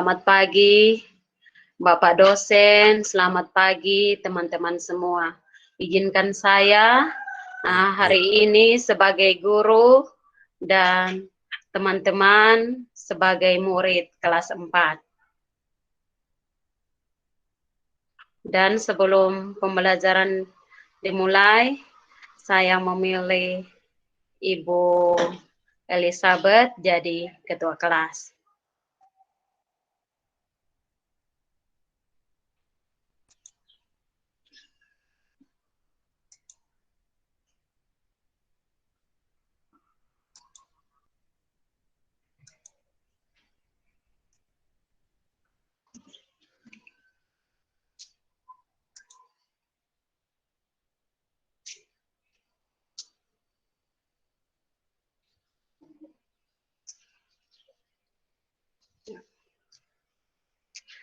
Selamat pagi, Bapak dosen. Selamat pagi, teman-teman semua. Izinkan saya hari ini sebagai guru dan teman-teman sebagai murid kelas 4. Dan sebelum pembelajaran dimulai, saya memilih Ibu Elizabeth jadi ketua kelas.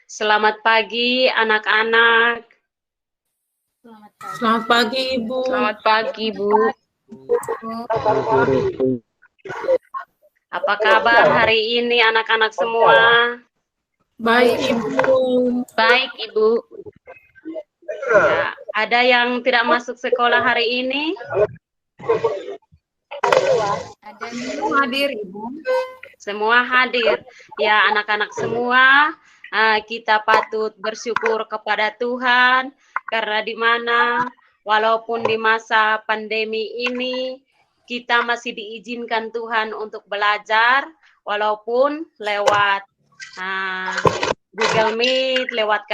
Selamat pagi, anak-anak. Selamat pagi, Ibu. Selamat pagi, Bu. Apa kabar hari ini, anak-anak semua? Baik, Ibu. Baik, Ibu. Ya, ada yang tidak masuk sekolah hari ini? Ada semua hadir, Ibu. Semua hadir. Ya, anak-anak semua, kita patut bersyukur kepada Tuhan karena di mana walaupun di masa pandemi ini kita masih diizinkan Tuhan untuk belajar walaupun lewat Google Meet, lewat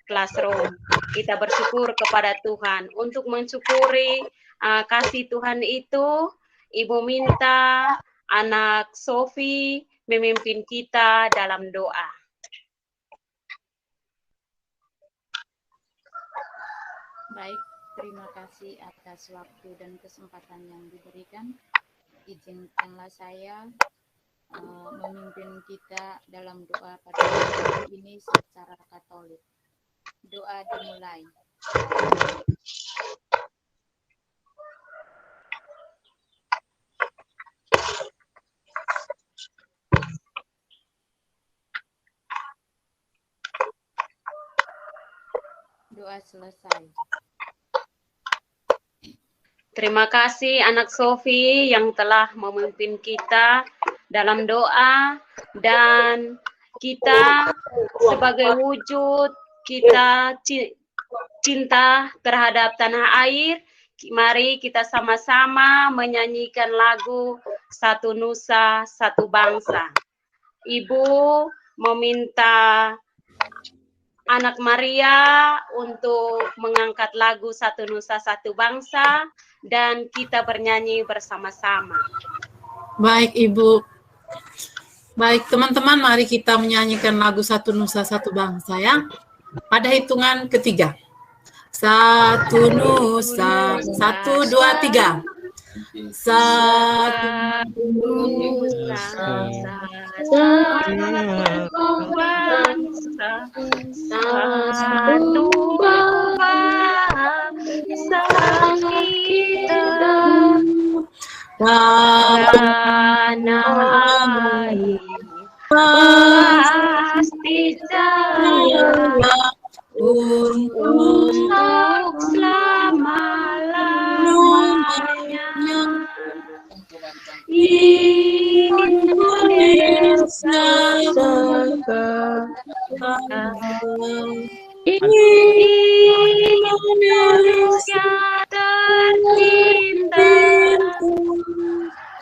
Classroom. Kita bersyukur kepada Tuhan. Untuk mensyukuri kasih Tuhan itu, Ibu minta anak Sofi memimpin kita dalam doa. Baik, terima kasih atas waktu dan kesempatan yang diberikan. Izinkanlah saya memimpin kita dalam doa pada hari ini secara Katolik. Doa dimulai. Doa selesai. Terima kasih anak Sofi yang telah memimpin kita dalam doa, dan kita sebagai wujud kita cinta terhadap tanah air, mari kita sama-sama menyanyikan lagu Satu Nusa, Satu Bangsa. Ibu meminta Anak Maria untuk mengangkat lagu Satu Nusa Satu Bangsa dan kita bernyanyi bersama-sama. Baik, Ibu. Baik, teman-teman, mari kita menyanyikan lagu Satu Nusa Satu Bangsa ya. Pada hitungan ketiga. 1 nusa, 1, 2, 3. 1 nusa, satu bangsa, satu bangsa kita, tanah air pasti jaya untuk selama-lamanya. Indonesia tercinta,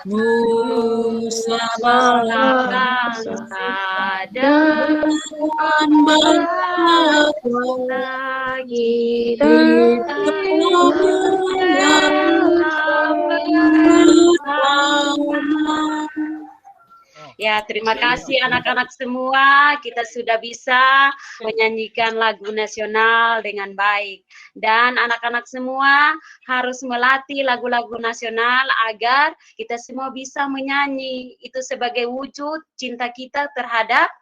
Nusa bangsa dan bangsa kita bersama. Ya, terima kasih anak-anak semua. Kita sudah bisa menyanyikan lagu nasional dengan baik. Dan anak-anak semua harus melatih lagu-lagu nasional agar kita semua bisa menyanyi. Itu sebagai wujud cinta kita terhadap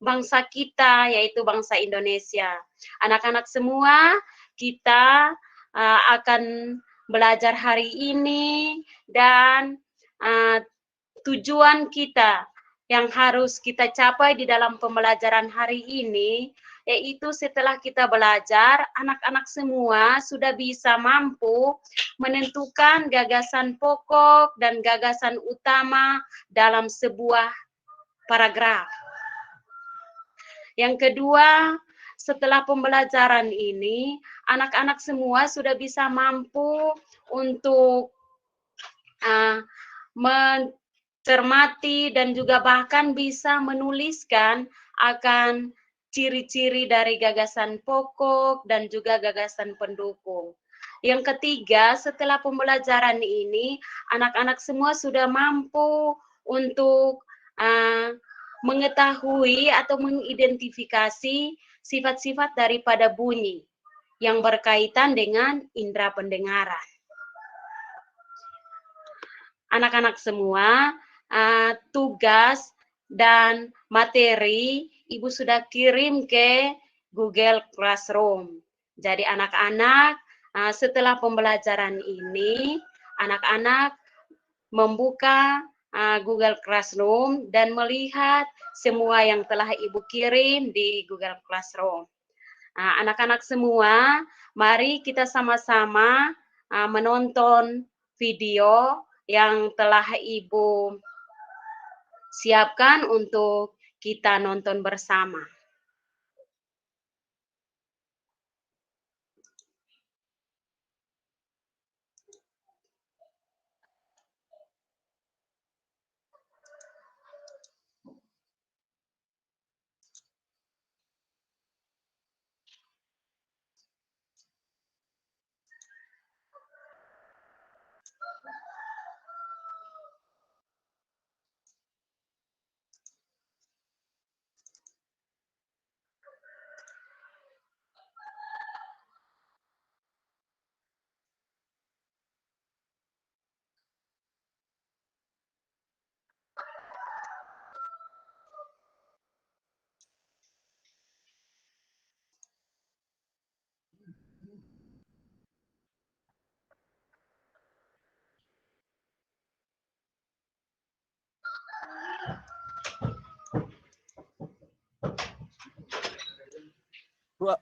bangsa kita, yaitu bangsa Indonesia. Anak-anak semua, kita akan belajar hari ini dan tujuan kita yang harus kita capai di dalam pembelajaran hari ini, yaitu setelah kita belajar, anak-anak semua sudah bisa mampu menentukan gagasan pokok dan gagasan utama dalam sebuah paragraf. Yang kedua, setelah pembelajaran ini, anak-anak semua sudah bisa mampu untuk mencermati dan juga bahkan bisa menuliskan akan ciri-ciri dari gagasan pokok dan juga gagasan pendukung. Yang ketiga, setelah pembelajaran ini, anak-anak semua sudah mampu untuk mengetahui atau mengidentifikasi sifat-sifat daripada bunyi yang berkaitan dengan indera pendengaran. Anak-anak semua, tugas dan materi Ibu sudah kirim ke Google Classroom. Jadi anak-anak setelah pembelajaran ini, anak-anak membuka Google Classroom dan melihat semua yang telah Ibu kirim di Google Classroom. Anak-anak semua, mari kita sama-sama menonton video yang telah Ibu siapkan untuk kita nonton bersama.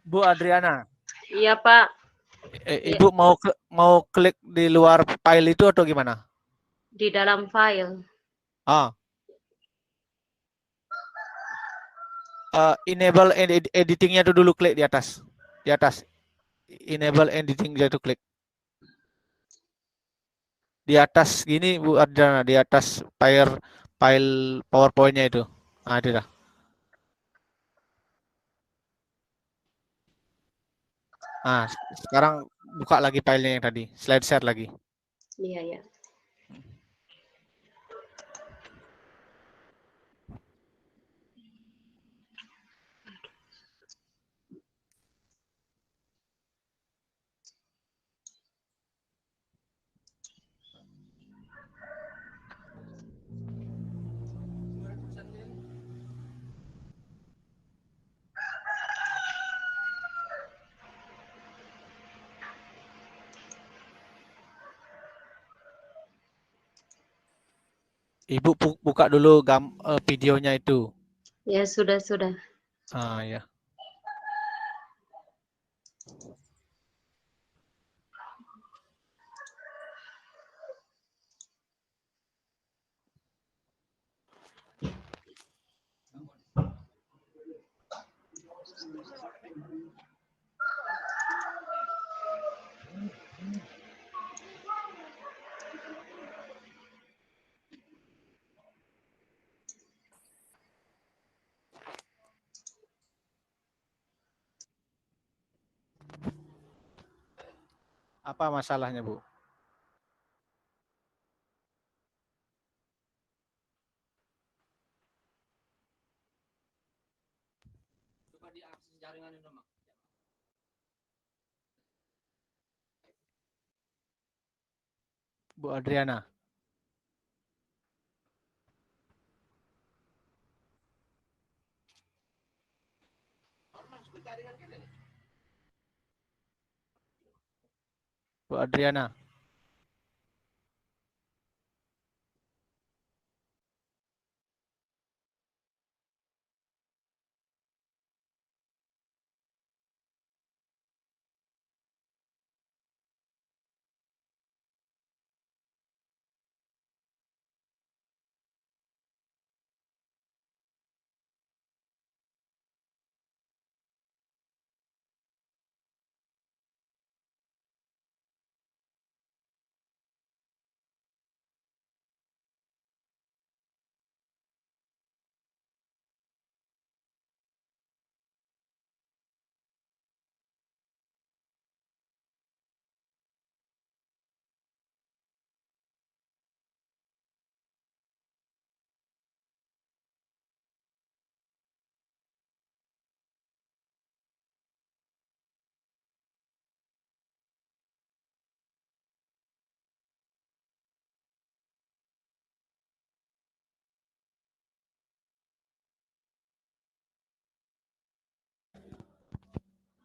Bu Adriana. Iya, Pak. Ibu mau klik di luar file itu atau gimana? Di dalam file. Enable editingnya itu dulu, klik di atas. Di atas. Enable editing itu klik. Di atas gini Bu Adriana, di atas file PowerPoint-nya itu. Itu dah. Sekarang buka lagi filenya yang tadi, slide share lagi. Iya, ya. Ibu buka dulu videonya itu. Ya, sudah. Ya. Apa masalahnya, Bu? Coba diakses jaringan ini, Mak. Bu Adriana. Bu Adriana.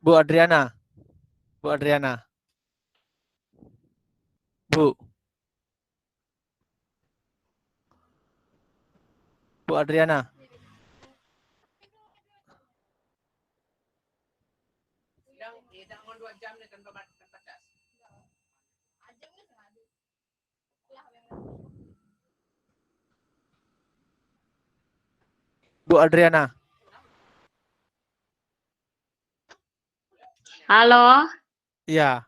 Bu Adriana. Bu Adriana. Bu. Bu Adriana. Bu Adriana. Halo. Iya.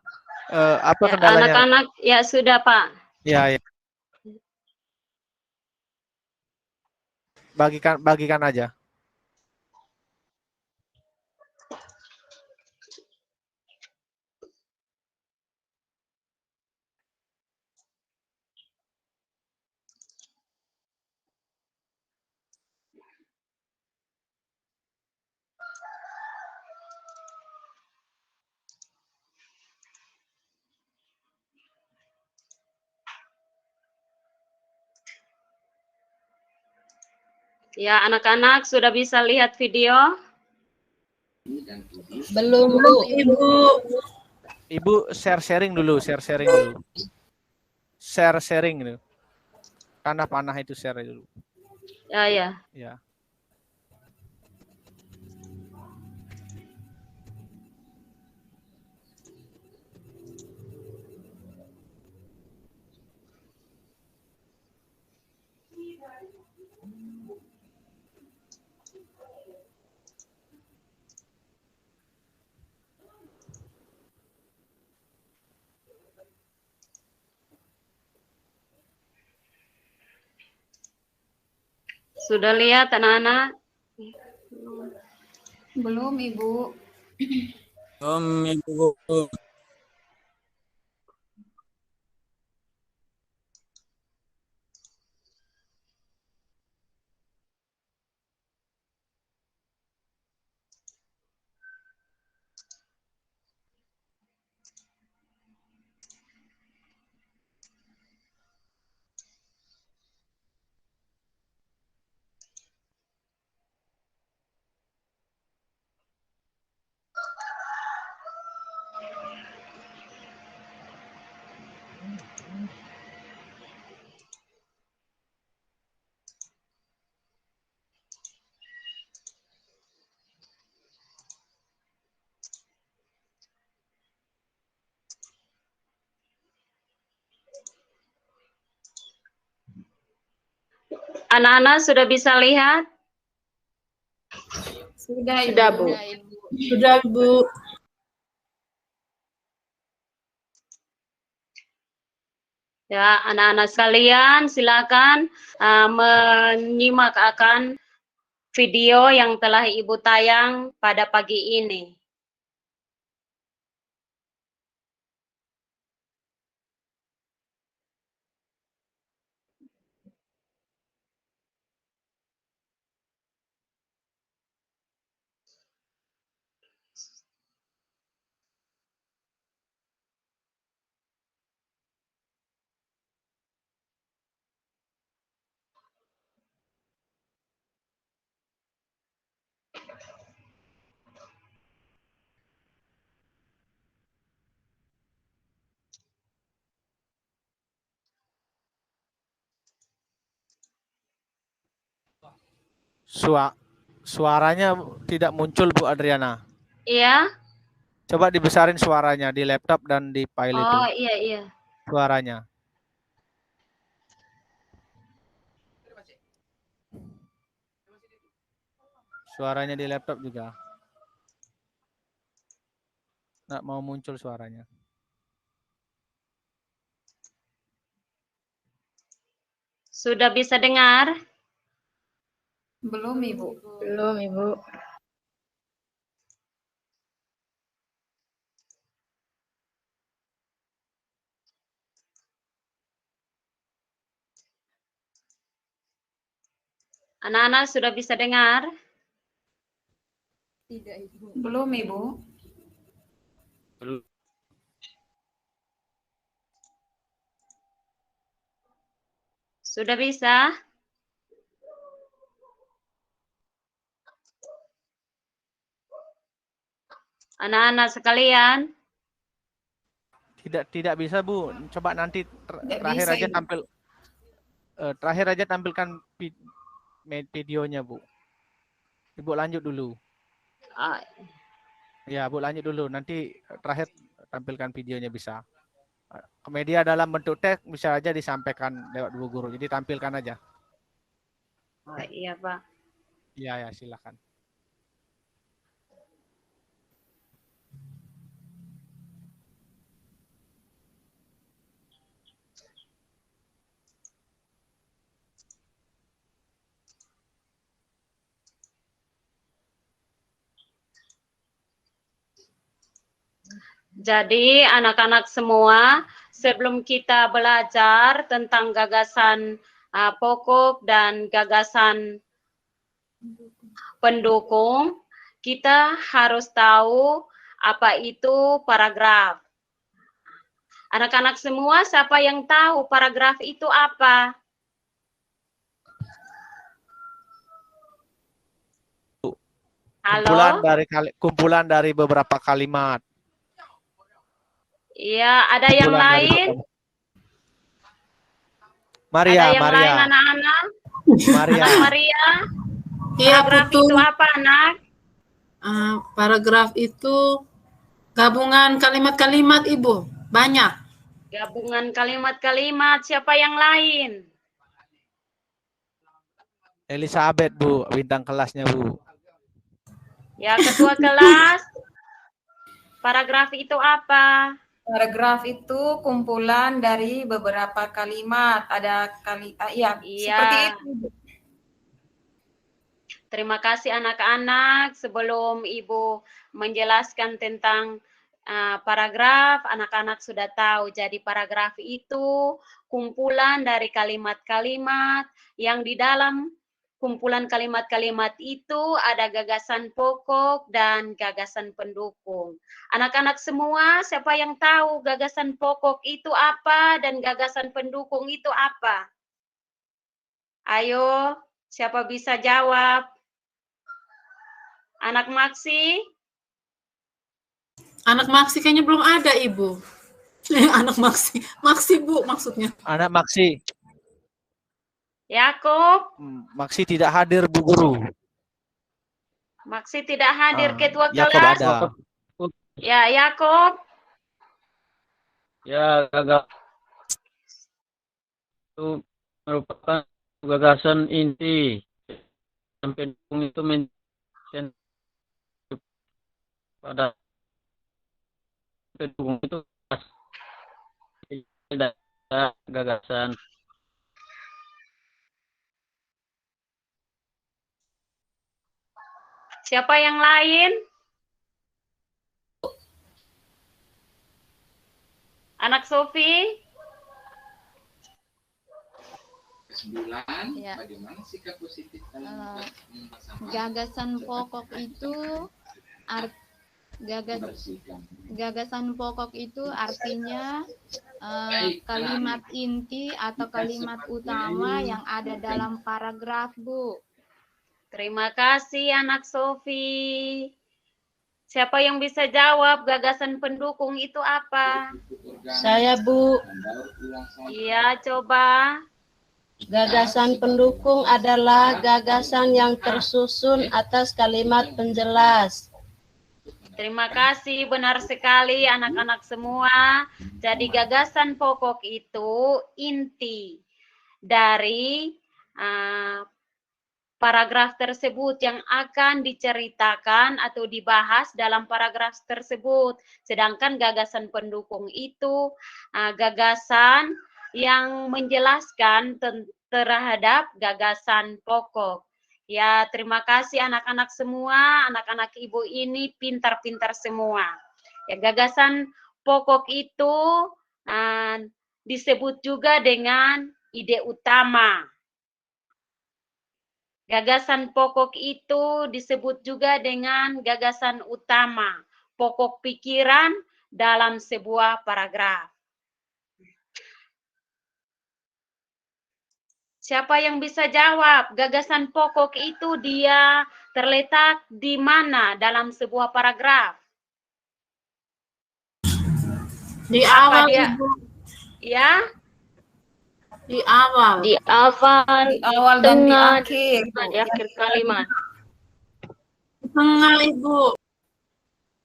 Apa Ya, kendalanya? anak-anak ya sudah Pak. Ya, ya. Bagikan aja. Ya, anak-anak sudah bisa lihat video? Belum, Bu. Ibu. Ibu sharing dulu. Sharing dulu. Karena panah itu share dulu. Ya, ya. Ya. Sudah lihat anak-anak? Belum, Ibu. Ibu. Anak-anak sudah bisa lihat? Sudah, Bu. Ibu. Sudah, Bu. Ya, anak-anak sekalian, silakan menyimak akan video yang telah Ibu tayang pada pagi ini. Suaranya tidak muncul, Bu Adriana. Iya? Coba dibesarin suaranya di laptop dan di file itu. Oh, iya, iya. Suaranya. Suaranya di laptop juga. Nggak mau muncul suaranya. Sudah bisa dengar? Belum, Ibu. Belum, Ibu. Anak-anak sudah bisa dengar? Tidak, Ibu. Belum, Ibu. Belum. Sudah bisa? Anak-anak sekalian, Tidak bisa, Bu. Coba nanti Tidak terakhir bisa, aja Ibu. terakhir aja tampilkan videonya, Bu. Ibu lanjut dulu. ah, Ya, Bu lanjut dulu. Nanti terakhir tampilkan videonya bisa. Media dalam bentuk teks bisa aja disampaikan lewat Bu Guru. Jadi tampilkan aja. iya Pak. Ya, silakan. Jadi anak-anak semua, sebelum kita belajar tentang gagasan pokok dan gagasan pendukung, kita harus tahu apa itu paragraf. Anak-anak semua, siapa yang tahu paragraf itu apa? Halo? Kumpulan dari beberapa kalimat. Iya, ada yang lain? Maria, ada yang lain anak-anak? Maria. Anak Maria? Iya, Paragraf Putu. itu apa, anak? Paragraf itu gabungan kalimat-kalimat, Ibu. Banyak. Gabungan kalimat-kalimat. Siapa yang lain? Elizabeth, Bu. Bintang kelasnya, Bu. Ya, ketua kelas. Paragraf itu apa? Paragraf itu kumpulan dari beberapa kalimat. Ada seperti itu. Terima kasih anak-anak. Sebelum Ibu menjelaskan tentang paragraf, anak-anak sudah tahu. Jadi paragraf itu kumpulan dari kalimat-kalimat yang di dalam kumpulan kalimat-kalimat itu ada gagasan pokok dan gagasan pendukung. Anak-anak semua, siapa yang tahu gagasan pokok itu apa dan gagasan pendukung itu apa? Ayo, siapa bisa jawab? Anak Maksi? Anak Maksi kayaknya belum ada, Ibu. Anak Maksi. Maksi, Bu, maksudnya. Anak Maksi. Yakub? Maksi tidak hadir, Bu Guru. Maksi tidak hadir, ketua Yakub kelas? ada. Ya, Yakub? Ya, itu merupakan gagasan inti. Sampai pendukung itu pada pendukung itu tidak ada gagasan. Siapa yang lain? Anak Sofi? Ya. Gagasan pokok itu gagasan pokok itu artinya kalimat inti atau kalimat utama yang ada dalam paragraf, Bu. Terima kasih anak Sofi. Siapa yang bisa jawab gagasan pendukung itu apa? Saya, Bu. Iya, coba. Gagasan pendukung adalah gagasan yang tersusun atas kalimat penjelas. Terima kasih, benar sekali anak-anak semua. Jadi gagasan pokok itu inti dari paragraf tersebut yang akan diceritakan atau dibahas dalam paragraf tersebut. Sedangkan gagasan pendukung itu gagasan yang menjelaskan terhadap gagasan pokok. Ya, terima kasih anak-anak semua. Anak-anak Ibu ini pintar-pintar semua. Ya, gagasan pokok itu disebut juga dengan ide utama. Gagasan pokok itu disebut juga dengan gagasan utama, pokok pikiran dalam sebuah paragraf. Siapa yang bisa jawab? Gagasan pokok itu dia terletak di mana dalam sebuah paragraf? Di Apa awal, dia? Ibu. Ya, Di awal. di awal, Di awal dan di tengah, akhir. dan di akhir kalimat. Di tengah, Ibu.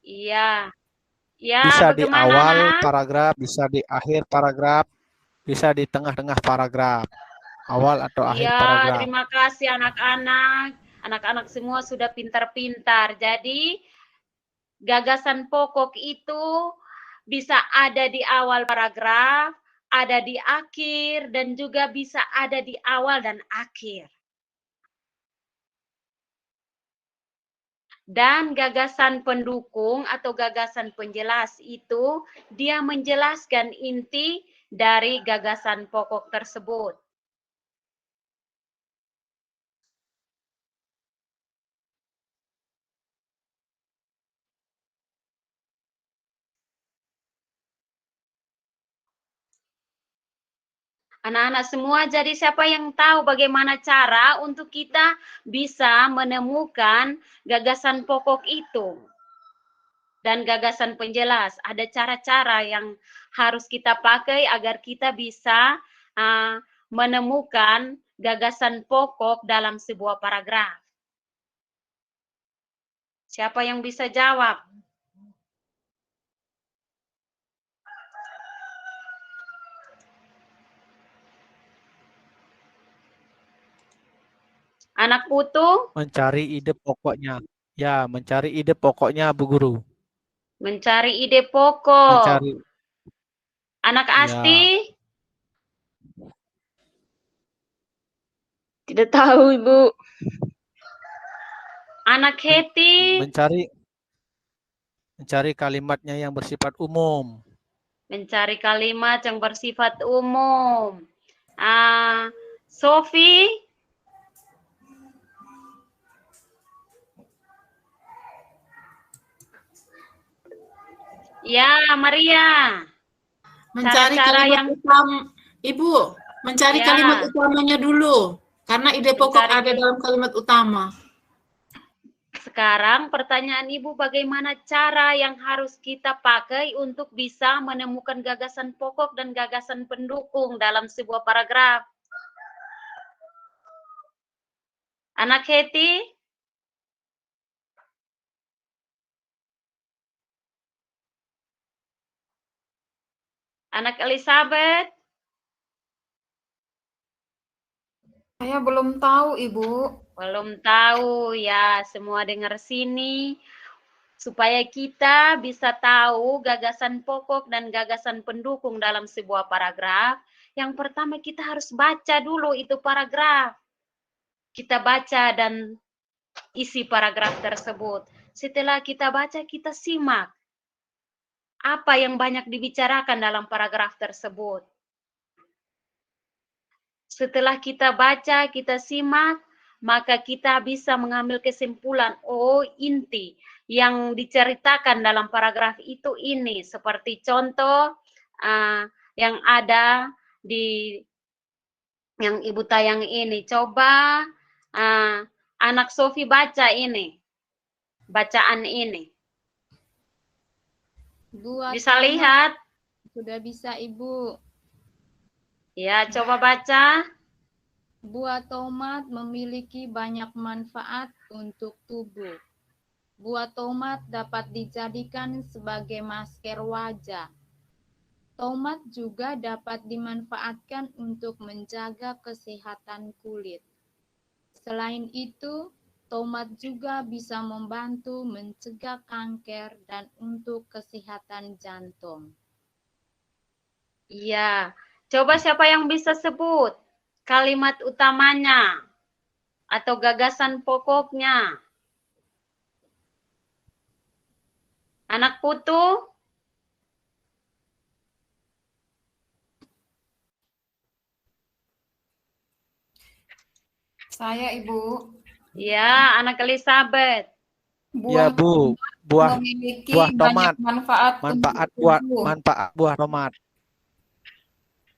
Iya. Ya, Bisa di bagaimana, awal Nak? paragraf, bisa di akhir paragraf, bisa di tengah-tengah paragraf. Awal atau akhir Iya, paragraf. terima kasih anak-anak. Anak-anak semua sudah pintar-pintar. Jadi, gagasan pokok itu bisa ada di awal paragraf, ada di akhir, dan juga bisa ada di awal dan akhir. Dan gagasan pendukung atau gagasan penjelas itu, dia menjelaskan inti dari gagasan pokok tersebut. Anak-anak semua, jadi siapa yang tahu bagaimana cara untuk kita bisa menemukan gagasan pokok itu dan gagasan penjelas? Ada cara-cara yang harus kita pakai agar kita bisa menemukan gagasan pokok dalam sebuah paragraf. Siapa yang bisa jawab? Anak putu? Mencari ide pokoknya. Ya, mencari ide pokoknya, Bu Guru. Mencari ide pokok. Mencari. Anak Ya. Asti? Tidak tahu, Ibu. Anak Heti? Mencari kalimatnya yang bersifat umum. Mencari kalimat yang bersifat umum. Sofi? Ya, Maria. Mencari Cara-cara kalimat yang utama. Ibu, mencari Ya. kalimat utamanya dulu. Karena ide pokok Mencari ada dalam kalimat utama. Sekarang pertanyaan Ibu, bagaimana cara yang harus kita pakai untuk bisa menemukan gagasan pokok dan gagasan pendukung dalam sebuah paragraf? Anak Heti? Anak Elizabeth? Saya belum tahu, Ibu. Belum tahu ya, semua dengar sini. Supaya kita bisa tahu gagasan pokok dan gagasan pendukung dalam sebuah paragraf, yang pertama kita harus baca dulu itu paragraf. Kita baca dan isi paragraf tersebut. Setelah kita baca, kita simak apa yang banyak dibicarakan dalam paragraf tersebut. Setelah kita baca, kita simak, maka kita bisa mengambil kesimpulan, oh inti yang diceritakan dalam paragraf itu ini. Seperti contoh yang ada di yang Ibu tayang ini. Coba anak Sofi baca ini, bacaan ini. Bisa lihat? Sudah bisa, Ibu. Ya, coba baca. Buah tomat memiliki banyak manfaat untuk tubuh. Buah tomat dapat dijadikan sebagai masker wajah. Tomat juga dapat dimanfaatkan untuk menjaga kesehatan kulit. Selain itu, tomat juga bisa membantu mencegah kanker dan untuk kesehatan jantung. Iya. Coba siapa yang bisa sebut kalimat utamanya atau gagasan pokoknya? Anak putu? Saya, Ibu. Ya, anak Elizabeth. Ya, Bu. Buah memiliki tomat. banyak manfaat Manfaat buah tomat.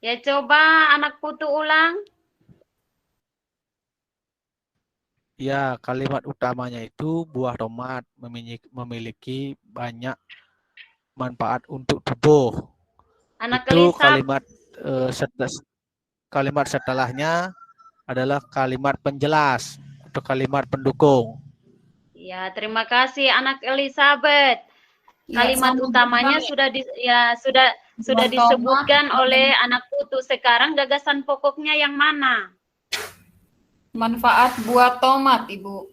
Ya, coba anak putu ulang. Ya, kalimat utamanya itu buah tomat memiliki banyak manfaat untuk tubuh. Anak Itu Elisa. kalimat setelahnya adalah kalimat penjelas atau kalimat pendukung. Ya, terima kasih Anak Elizabeth. Ya, Kalimat sama utamanya juga, sudah Buat disebutkan tomat, oleh Anak Putu. Sekarang gagasan pokoknya yang mana? manfaat buah tomat, Ibu.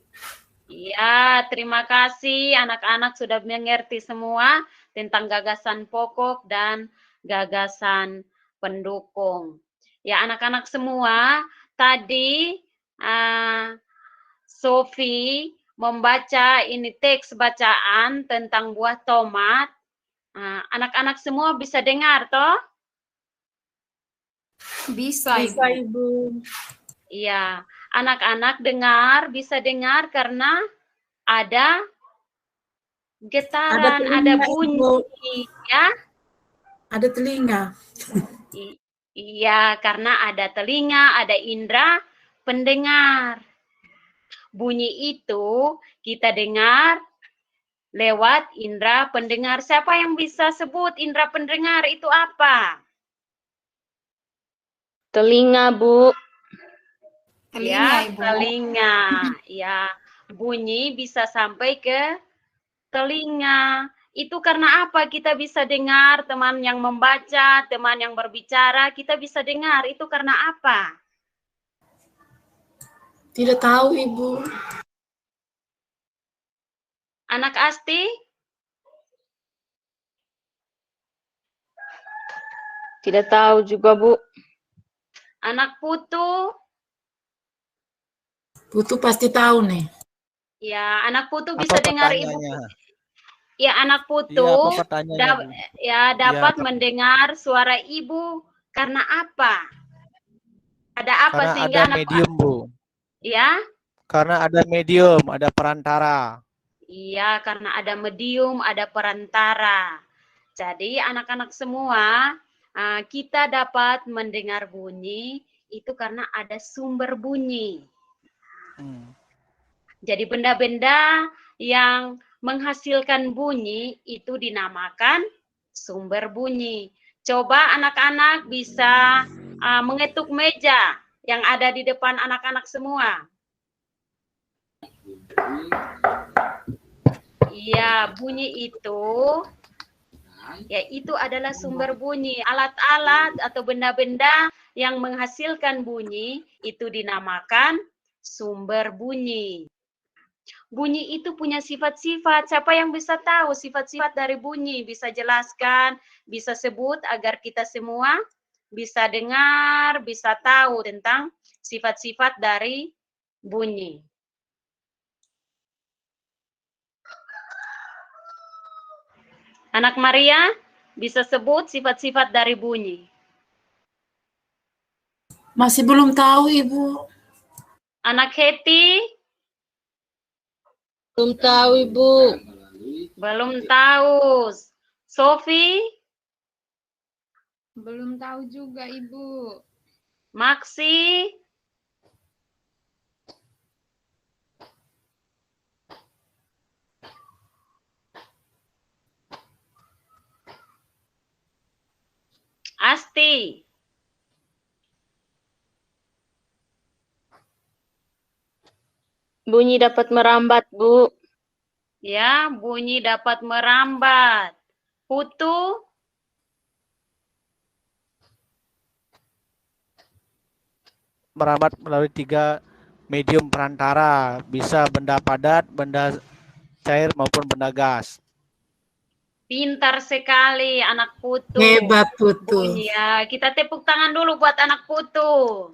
Ya, terima kasih anak-anak sudah mengerti semua tentang gagasan pokok dan gagasan pendukung. Ya, anak-anak semua, tadi Sophie membaca ini teks bacaan tentang buah tomat. Anak-anak semua bisa dengar, toh? Bisa, Bisa, Ibu. Iya, anak-anak bisa dengar karena ada getaran, ada telinga, bunyi, Ibu. ya. Ada telinga. Iya, karena ada telinga, ada indera pendengar. Bunyi itu kita dengar lewat indera pendengar. Siapa yang bisa sebut indera pendengar itu apa? Telinga, Bu. Ya, Ibu. telinga. Ya, bunyi bisa sampai ke telinga. Itu karena apa kita bisa dengar, teman yang membaca, teman yang berbicara, kita bisa dengar. Itu karena apa? Tidak tahu, Ibu. Anak Asti? Tidak tahu juga, Bu. Anak Putu? Putu pasti tahu nih. Ya, anak Putu Apa bisa dengar Ibu. pertanyaannya? Ya, anak Putu Iya, apa pertanyaannya, Bu? dapat Ya, mendengar suara Ibu karena apa? Ada apa karena sehingga ada medium, Bu. Ya? Karena ada medium, ada perantara. Iya, karena ada medium, ada perantara. Jadi anak-anak semua, kita dapat mendengar bunyi itu karena ada sumber bunyi. Jadi benda-benda yang menghasilkan bunyi itu dinamakan sumber bunyi. Coba anak-anak bisa mengetuk meja yang ada di depan anak-anak semua. Iya, bunyi itu ya itu adalah sumber bunyi. Alat-alat atau benda-benda yang menghasilkan bunyi itu dinamakan sumber bunyi. Bunyi itu punya sifat-sifat. Siapa yang bisa tahu sifat-sifat dari bunyi? Bisa jelaskan, bisa sebut agar kita semua bisa dengar, bisa tahu tentang sifat-sifat dari bunyi. Anak Maria, bisa sebut sifat-sifat dari bunyi. Masih belum tahu, Ibu. Anak Hetty? Belum tahu, Ibu. Belum tahu. Sophie? Belum tahu juga, Ibu. Maxi? Asti? Bunyi dapat merambat, Bu. Ya, bunyi dapat merambat. Putu? Merambat melalui 3 medium perantara. Bisa benda padat, benda cair, maupun benda gas. Pintar sekali anak Putu. Hebat, Putu. Bunyi, ya, kita tepuk tangan dulu buat anak Putu.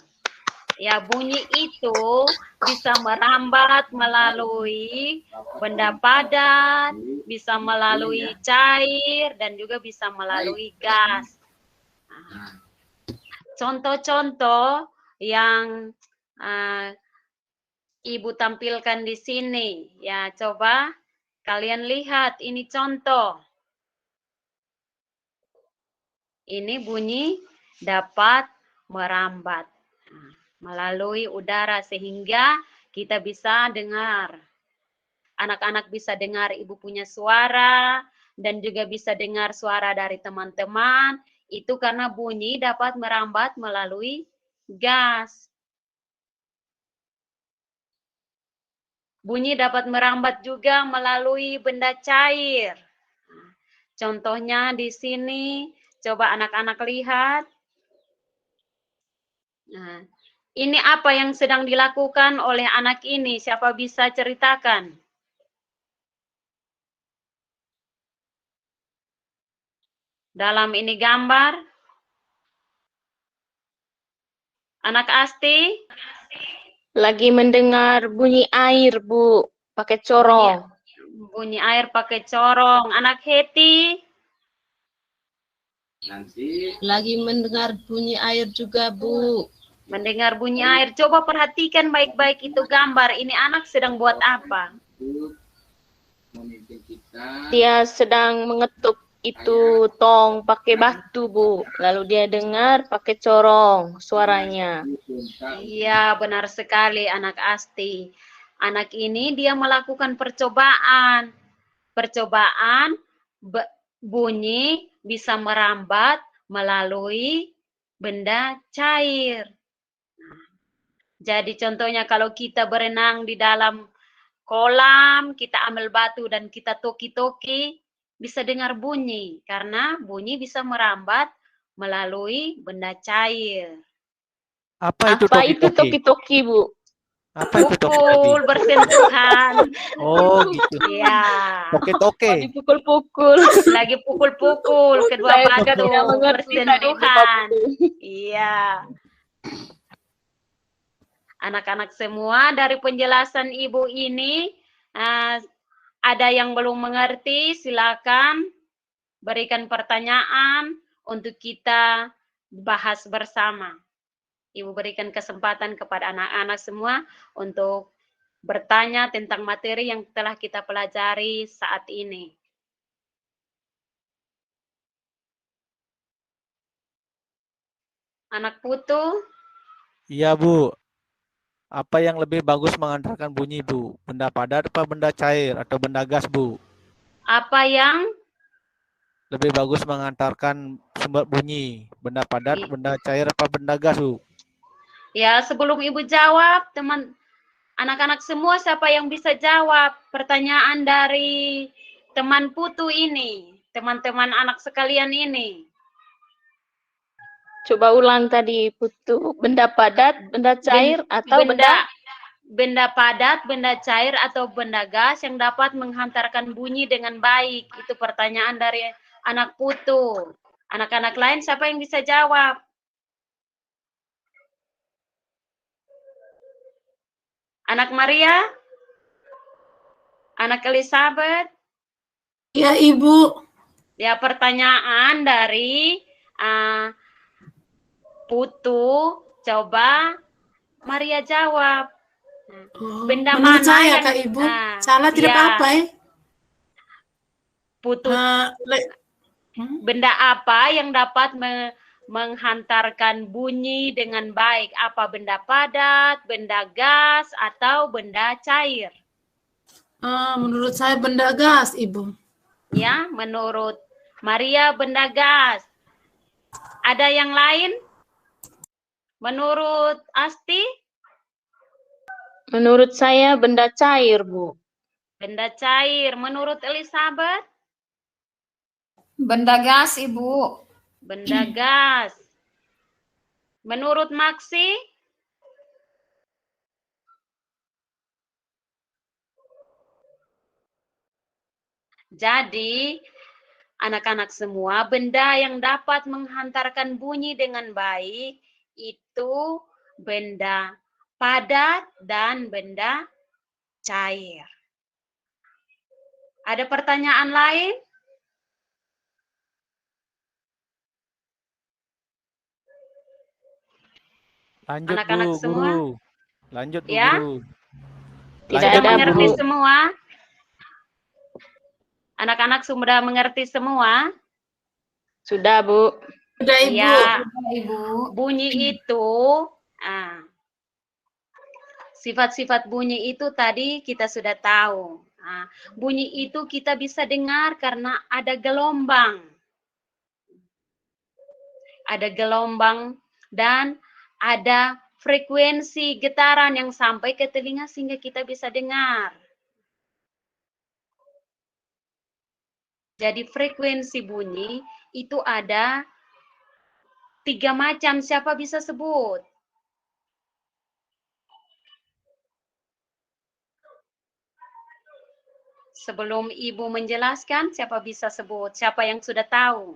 Ya, bunyi itu bisa merambat melalui benda padat, bisa melalui cair, dan juga bisa melalui gas. Contoh-contoh yang Ibu tampilkan di sini. Ya, coba kalian lihat, ini contoh. Ini bunyi dapat merambat melalui udara sehingga kita bisa dengar. Anak-anak bisa dengar Ibu punya suara dan juga bisa dengar suara dari teman-teman. Itu karena bunyi dapat merambat melalui gas. Bunyi dapat merambat juga melalui benda cair. Contohnya di sini, coba anak-anak lihat. Nah, ini apa yang sedang dilakukan oleh anak ini? Siapa bisa ceritakan? Dalam ini gambar, anak Asti Lagi mendengar bunyi air, Bu. Pakai corong. bunyi air pakai corong. Anak Heti Lagi mendengar bunyi air juga, Bu. mendengar bunyi air. Coba perhatikan baik-baik itu gambar. Ini anak sedang buat apa? Dia sedang mengetuk itu tong pakai batu, Bu. Lalu dia dengar pakai corong suaranya. Iya, benar sekali anak Asti. Anak ini dia melakukan percobaan. Percobaan bunyi bisa merambat melalui benda cair. Jadi contohnya kalau kita berenang di dalam kolam, kita ambil batu dan kita toki-toki, bisa dengar bunyi. Karena bunyi bisa merambat melalui benda cair. Apa itu Apa itu toki-toki? toki-toki, Bu? Apa itu Pukul, toki-toki? bersentuhan. Oh gitu. Iya. Toke-toke. Dipukul-pukul. Lagi pukul-pukul kedua Saya juga batu tidak mengerti tadi bersentuhan. itu. Iya. Anak-anak semua dari penjelasan Ibu ini ada yang belum mengerti, silakan berikan pertanyaan untuk kita bahas bersama. Ibu berikan kesempatan kepada anak-anak semua untuk bertanya tentang materi yang telah kita pelajari saat ini. Anak Putu, Iya Bu. Apa yang lebih bagus mengantarkan bunyi Bu? Benda padat apa benda cair atau benda gas Bu? apa yang Lebih bagus mengantarkan sumber bunyi? Benda padat, benda cair apa benda gas Bu? ya sebelum Ibu jawab, anak-anak semua siapa yang bisa jawab pertanyaan dari teman Putu ini, teman-teman anak sekalian ini? Coba ulang tadi, Putu. Benda padat, benda cair, atau benda padat, benda cair, atau benda gas yang dapat menghantarkan bunyi dengan baik. Itu pertanyaan dari anak Putu. Anak-anak lain siapa yang bisa jawab? Anak Maria? Anak Elizabeth? Ya, Ibu. Ya, pertanyaan dari Putu, coba Maria jawab. Benda Menurut mana saya, yang Kak Ibu, salah tidak ya. apa-apa ya. Putu, benda apa yang dapat menghantarkan bunyi dengan baik? Apa benda padat, benda gas, atau benda cair? Menurut saya benda gas, Ibu. Ya, menurut Maria benda gas. Ada yang lain? Menurut Asti? Menurut saya benda cair, Bu. Benda cair. Menurut Elizabeth? Benda gas, Ibu. Benda gas. Menurut Maksi? Jadi, anak-anak semua, benda yang dapat menghantarkan bunyi dengan baik itu benda padat dan benda cair. Ada pertanyaan lain? Lanjut Anak-anak Bu, semua? Guru. Lanjut Bu, Ya? Guru. Tidak Sudah ada, mengerti Bu. semua? Anak-anak sudah mengerti semua? Sudah, Bu. Sudah, Ibu. Ya, Ibu. bunyi itu, sifat-sifat bunyi itu tadi kita sudah tahu. Bunyi itu kita bisa dengar karena ada gelombang. ada gelombang, dan ada frekuensi getaran yang sampai ke telinga sehingga kita bisa dengar. Jadi frekuensi bunyi itu ada 3 macam. Siapa bisa sebut? Sebelum Ibu menjelaskan, siapa bisa sebut? Siapa yang sudah tahu?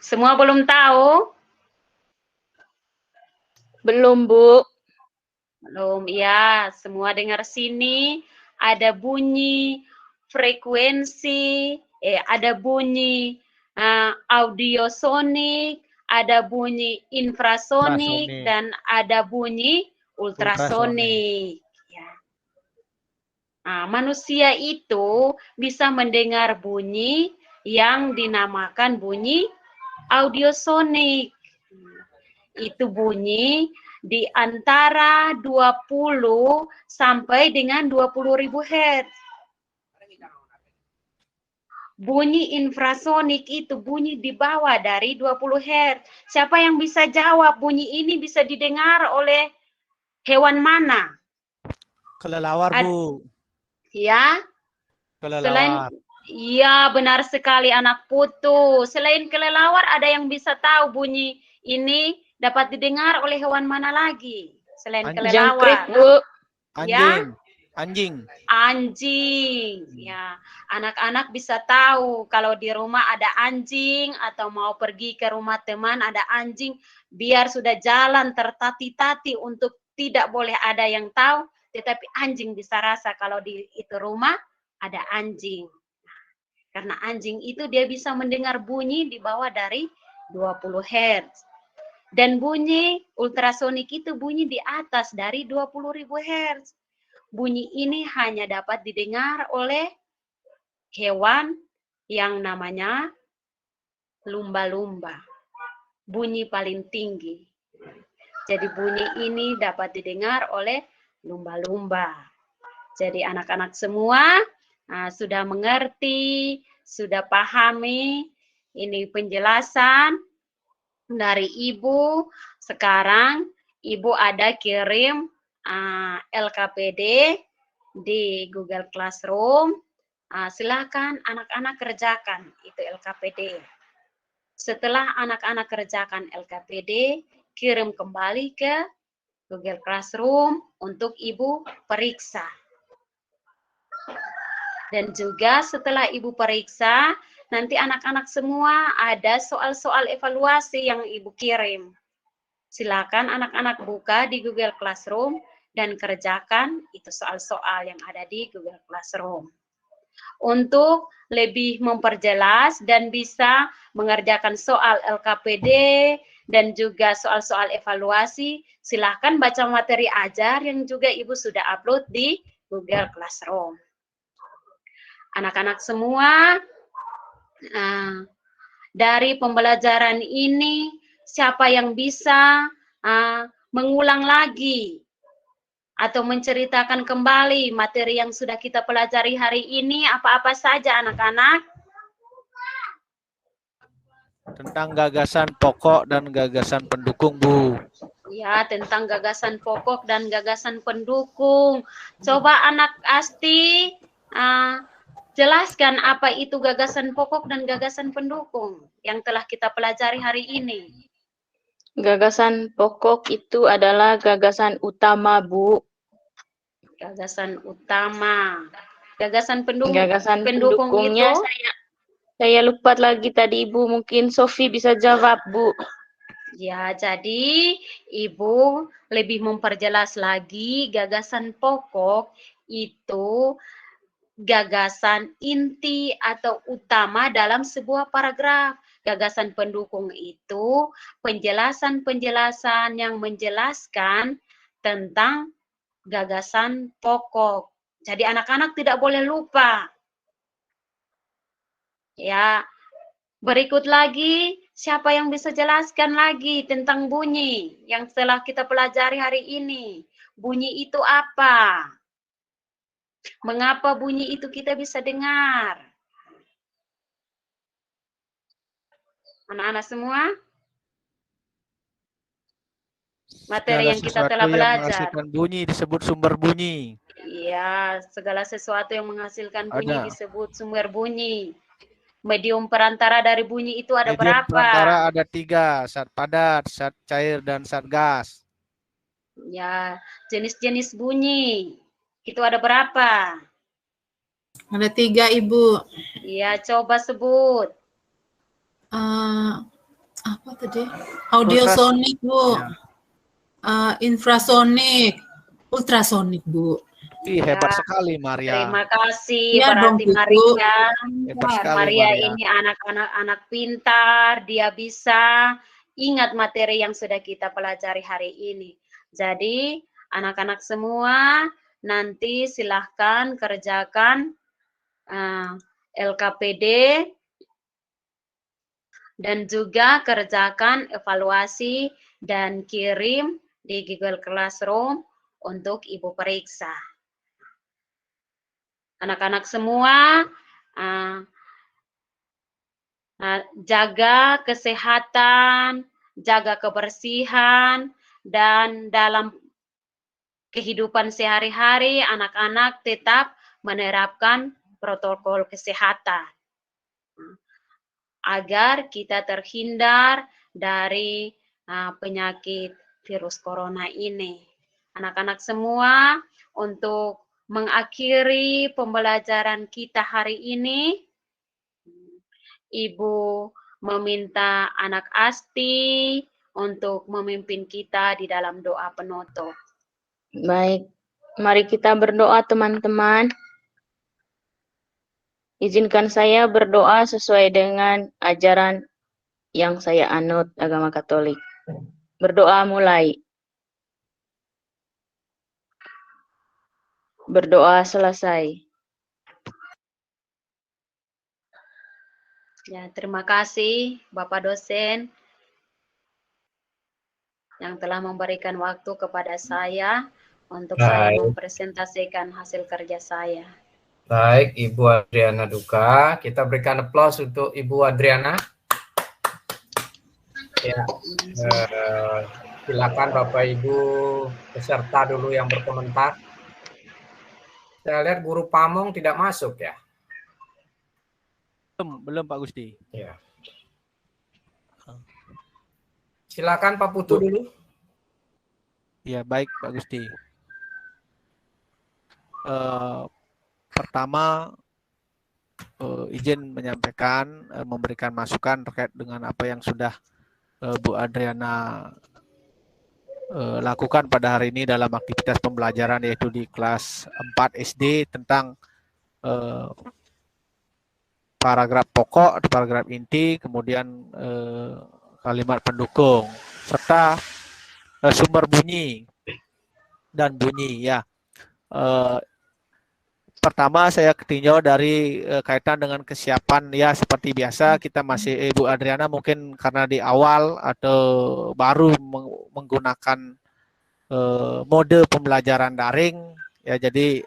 Semua belum tahu? Belum, Bu. Belum, ya. Semua dengar sini. Ada bunyi frekuensi, ada bunyi audiosonik, ada bunyi infrasonik, Infrasonik. dan ada bunyi ultrasonik. Ya. Nah, manusia itu bisa mendengar bunyi yang dinamakan bunyi audiosonik. Itu bunyi di antara 20 sampai dengan 20.000 Hz. Bunyi infrasonik itu bunyi di bawah dari 20 Hz. Siapa yang bisa jawab bunyi ini bisa didengar oleh hewan mana? Kelelawar, Bu. Ya. Kelelawar. Iya, benar sekali anak putu. Selain kelelawar, ada yang bisa tahu bunyi ini dapat didengar oleh hewan mana lagi? Selain kelelawar. Jangkrik, Bu. Anjing. Ya? Anjing. Anjing. Ya, anak-anak bisa tahu kalau di rumah ada anjing atau mau pergi ke rumah teman ada anjing, biar sudah jalan tertati-tati untuk tidak boleh ada yang tahu, tetapi anjing bisa rasa kalau di itu rumah ada anjing. Karena anjing itu dia bisa mendengar bunyi di bawah dari 20 Hz. Dan bunyi ultrasonik itu bunyi di atas dari 20.000 Hz. Bunyi ini hanya dapat didengar oleh hewan yang namanya lumba-lumba. Bunyi paling tinggi. Jadi bunyi ini dapat didengar oleh lumba-lumba. Jadi anak-anak semua sudah mengerti, sudah pahami ini penjelasan dari Ibu. Sekarang Ibu ada kirim LKPD di Google Classroom. Silakan anak-anak kerjakan itu LKPD. Setelah anak-anak kerjakan LKPD, kirim kembali ke Google Classroom untuk Ibu periksa. Dan juga setelah Ibu periksa, nanti anak-anak semua ada soal-soal evaluasi yang Ibu kirim. Silakan anak-anak buka di Google Classroom dan kerjakan itu soal-soal yang ada di Google Classroom. Untuk lebih memperjelas dan bisa mengerjakan soal LKPD dan juga soal-soal evaluasi, silakan baca materi ajar yang juga Ibu sudah upload di Google Classroom. Anak-anak semua, dari pembelajaran ini, siapa yang bisa mengulang lagi atau menceritakan kembali materi yang sudah kita pelajari hari ini, apa-apa saja anak-anak? Tentang gagasan pokok dan gagasan pendukung, Bu. Ya, tentang gagasan pokok dan gagasan pendukung. Coba anak Asti jelaskan apa itu gagasan pokok dan gagasan pendukung yang telah kita pelajari hari ini. Gagasan pokok itu adalah gagasan utama, Bu. Gagasan utama. Gagasan pendukung. Gagasan pendukung pendukungnya itu, saya lupa lagi tadi, Ibu. Mungkin Sofi bisa jawab, Bu. ya, jadi Ibu lebih memperjelas lagi gagasan pokok itu gagasan inti atau utama dalam sebuah paragraf. Gagasan pendukung itu penjelasan-penjelasan yang menjelaskan tentang gagasan pokok. Jadi anak-anak tidak boleh lupa. Ya, berikut lagi, siapa yang bisa jelaskan lagi tentang bunyi yang telah kita pelajari hari ini? Bunyi itu apa? Mengapa bunyi itu kita bisa dengar? Anak-anak semua? Materi Segala yang kita sesuatu telah yang belajar. menghasilkan bunyi disebut sumber bunyi. Iya, segala sesuatu yang menghasilkan bunyi Ada. disebut sumber bunyi. Medium perantara dari bunyi itu ada Medium berapa? perantara ada 3, zat padat, zat cair, dan zat gas. Ya, jenis-jenis bunyi itu ada berapa? Ada 3, Ibu. Iya, coba sebut. Apa tadi? Audiosonik, Bu. Ya. Infrasonik, ultrasonik, Bu. Ih, hebat Ya, sekali Maria. Terima kasih, Iya dong, berarti Bu. Maria. Hebat sekali Maria Maria. ini anak-anak pintar, dia bisa ingat materi yang sudah kita pelajari hari ini. Jadi, anak-anak semua nanti silahkan kerjakan LKPD dan juga kerjakan evaluasi dan kirim di Google Classroom untuk Ibu periksa. Anak-anak semua jaga kesehatan, jaga kebersihan, dan dalam kehidupan sehari-hari anak-anak tetap menerapkan protokol kesehatan agar kita terhindar dari penyakit virus corona ini. Anak-anak semua, untuk mengakhiri pembelajaran kita hari ini, Ibu meminta anak Asti untuk memimpin kita di dalam doa penutup. Baik, mari kita berdoa teman-teman. Izinkan saya berdoa sesuai dengan ajaran yang saya anut, agama Katolik. Berdoa mulai. Berdoa selesai. Ya, terima kasih Bapak dosen yang telah memberikan waktu kepada saya untuk saya mempresentasikan hasil kerja saya. Baik, Ibu Adriana Duka. Kita berikan aplaus untuk Ibu Adriana. Ya, silakan Bapak Ibu peserta dulu yang berkomentar. Saya lihat guru Pamong tidak masuk ya. Belum Pak Gusti. Ya. Silakan Pak Putu dulu. Ya, baik Pak Gusti. Pertama, izin menyampaikan, memberikan masukan terkait dengan apa yang sudah Bu Adriana lakukan pada hari ini dalam aktivitas pembelajaran, yaitu di kelas 4 SD tentang paragraf pokok atau paragraf inti, kemudian kalimat pendukung, serta sumber bunyi dan bunyi. Ya, pertama saya tinjau dari kaitan dengan kesiapan. Ya, seperti biasa kita masih Ibu Adriana mungkin karena di awal atau baru menggunakan mode pembelajaran daring, ya, jadi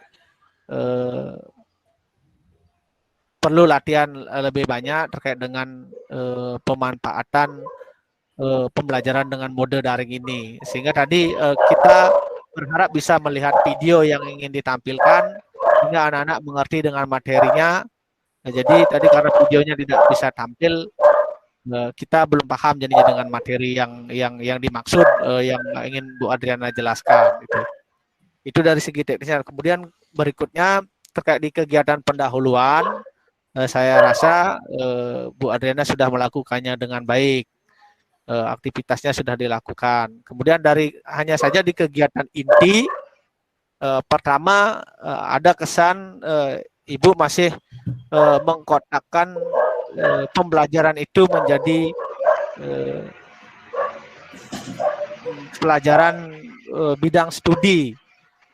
perlu latihan lebih banyak terkait dengan pemanfaatan pembelajaran dengan mode daring ini. Sehingga tadi kita berharap bisa melihat video yang ingin ditampilkan sehingga anak-anak mengerti dengan materinya. Nah, jadi tadi karena videonya tidak bisa tampil, kita belum paham jadinya dengan materi yang dimaksud, yang ingin Bu Adriana jelaskan. Itu dari segi teknisnya. Kemudian berikutnya terkait di kegiatan pendahuluan, saya rasa Bu Adriana sudah melakukannya dengan baik. Aktivitasnya sudah dilakukan. Kemudian hanya saja di kegiatan inti, pertama ada kesan Ibu masih mengkotakkan pembelajaran itu menjadi pelajaran bidang studi,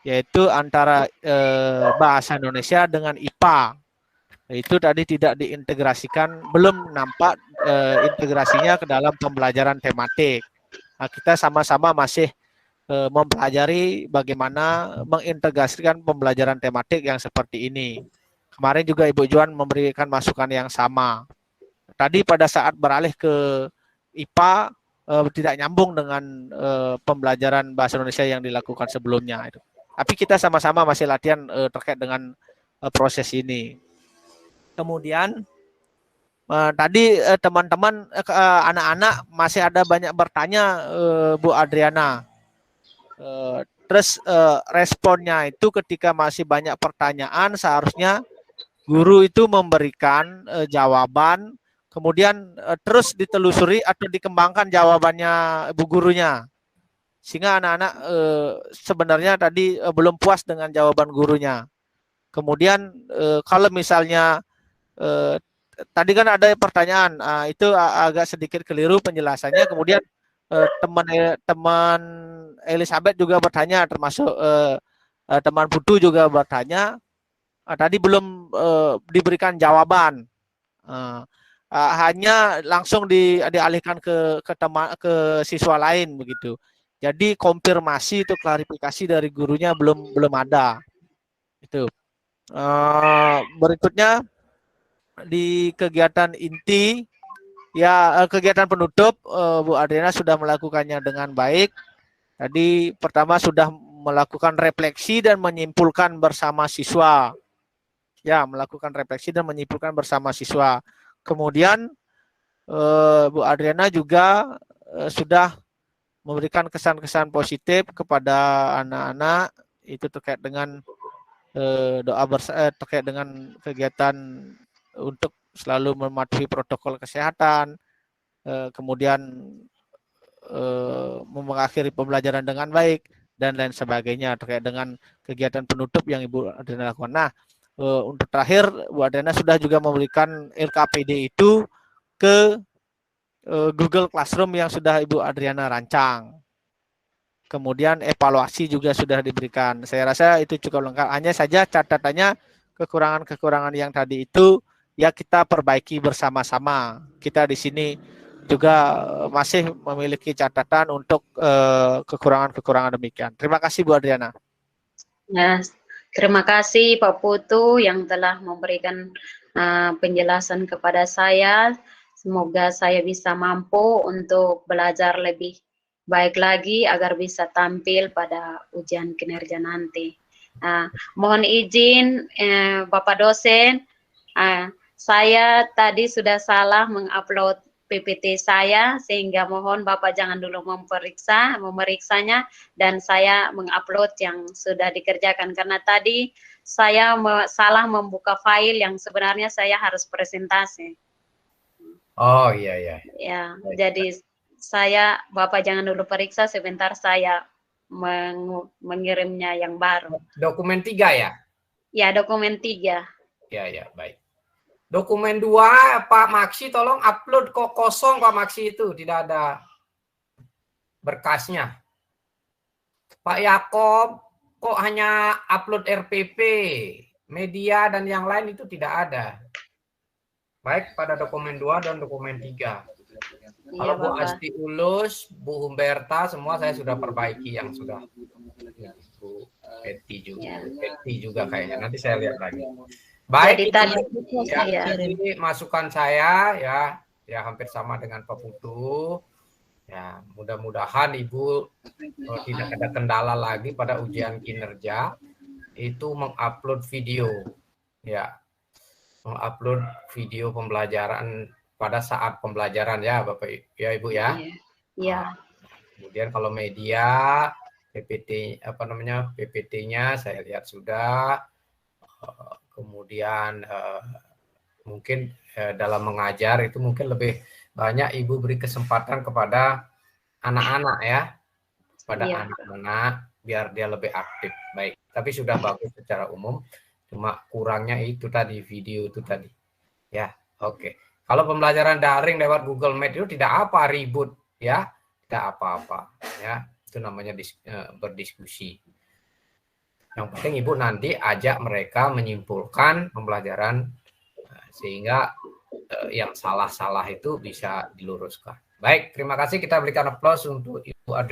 yaitu antara bahasa Indonesia dengan IPA. Itu tadi tidak diintegrasikan, belum nampak integrasinya ke dalam pembelajaran tematik. Nah, kita sama-sama masih mempelajari bagaimana mengintegrasikan pembelajaran tematik yang seperti ini. Kemarin juga Ibu Juan memberikan masukan yang sama. Tadi pada saat beralih ke IPA tidak nyambung dengan pembelajaran bahasa Indonesia yang dilakukan sebelumnya. Tapi kita sama-sama masih latihan terkait dengan proses ini. Kemudian tadi teman-teman anak-anak masih ada banyak bertanya, Bu Adriana. Terus responnya itu ketika masih banyak pertanyaan seharusnya guru itu memberikan jawaban, kemudian terus ditelusuri atau dikembangkan jawabannya ibu gurunya. Sehingga anak-anak sebenarnya tadi belum puas dengan jawaban gurunya. Kemudian kalau misalnya tadi kan ada pertanyaan, itu agak sedikit keliru penjelasannya. Kemudian teman Elizabeth juga bertanya, termasuk teman Putu juga bertanya. Tadi belum diberikan jawaban, hanya langsung dialihkan ke siswa lain begitu. Jadi konfirmasi itu klarifikasi dari gurunya belum ada. Itu. Berikutnya di kegiatan inti, ya kegiatan penutup Bu Adriana sudah melakukannya dengan baik. Tadi pertama sudah melakukan refleksi dan menyimpulkan bersama siswa. Ya, melakukan refleksi dan menyimpulkan bersama siswa. Kemudian Bu Adriana juga sudah memberikan kesan-kesan positif kepada anak-anak itu terkait dengan terkait dengan kegiatan untuk selalu mematuhi protokol kesehatan, kemudian mengakhiri pembelajaran dengan baik dan lain sebagainya terkait dengan kegiatan penutup yang Ibu Adriana lakukan. Nah, untuk terakhir Bu Adriana sudah juga memberikan LKPD itu ke Google Classroom yang sudah Ibu Adriana rancang. Kemudian evaluasi juga sudah diberikan. Saya rasa itu cukup lengkap. Hanya saja catatannya kekurangan-kekurangan yang tadi itu ya kita perbaiki bersama-sama. Kita di sini juga masih memiliki catatan untuk kekurangan-kekurangan demikian. Terima kasih Bu Adriana. Ya, terima kasih Pak Putu yang telah memberikan penjelasan kepada saya. Semoga saya bisa mampu untuk belajar lebih baik lagi agar bisa tampil pada ujian kinerja nanti. Mohon izin Bapak dosen, saya tadi sudah salah mengupload PPT saya, sehingga mohon Bapak jangan dulu memeriksanya, dan saya mengupload yang sudah dikerjakan, karena tadi saya salah membuka file yang sebenarnya saya harus presentasi. Oh iya. Ya, jadi Bapak jangan dulu periksa, sebentar saya mengirimnya yang baru. Dokumen 3 ya? Ya, dokumen 3. Ya, baik. Dokumen 2, Pak Maksi tolong upload, kok kosong Pak Maksi itu, tidak ada berkasnya. Pak Yakob, kok hanya upload RPP, media dan yang lain itu tidak ada. Baik pada dokumen 2 dan dokumen 3. Kalau Bu Asti Ulus, Bu Humberta, semua saya sudah perbaiki yang sudah. Bu Betty juga kayaknya. Nanti saya lihat lagi. Baik, ini masukan saya ya hampir sama dengan Pak Putu. Ya, mudah-mudahan Ibu tidak ada kendala lagi pada ujian kinerja itu mengupload video. Ya. Mengupload video pembelajaran pada saat pembelajaran ya Bapak ya Ibu ya. Iya. Kemudian kalau media PPT-nya saya lihat sudah. Kemudian mungkin dalam mengajar itu mungkin lebih banyak Ibu beri kesempatan kepada anak-anak ya. Pada anak-anak biar dia lebih aktif. Baik, tapi sudah bagus secara umum. Cuma kurangnya itu tadi, video itu tadi. Ya, oke. Kalau pembelajaran daring lewat Google Meet itu tidak apa, ribut ya. Tidak apa-apa ya. Itu namanya berdiskusi. Yang penting Ibu nanti ajak mereka menyimpulkan pembelajaran sehingga yang salah-salah itu bisa diluruskan. Baik, terima kasih, kita berikan aplaus untuk Ibu Adriana.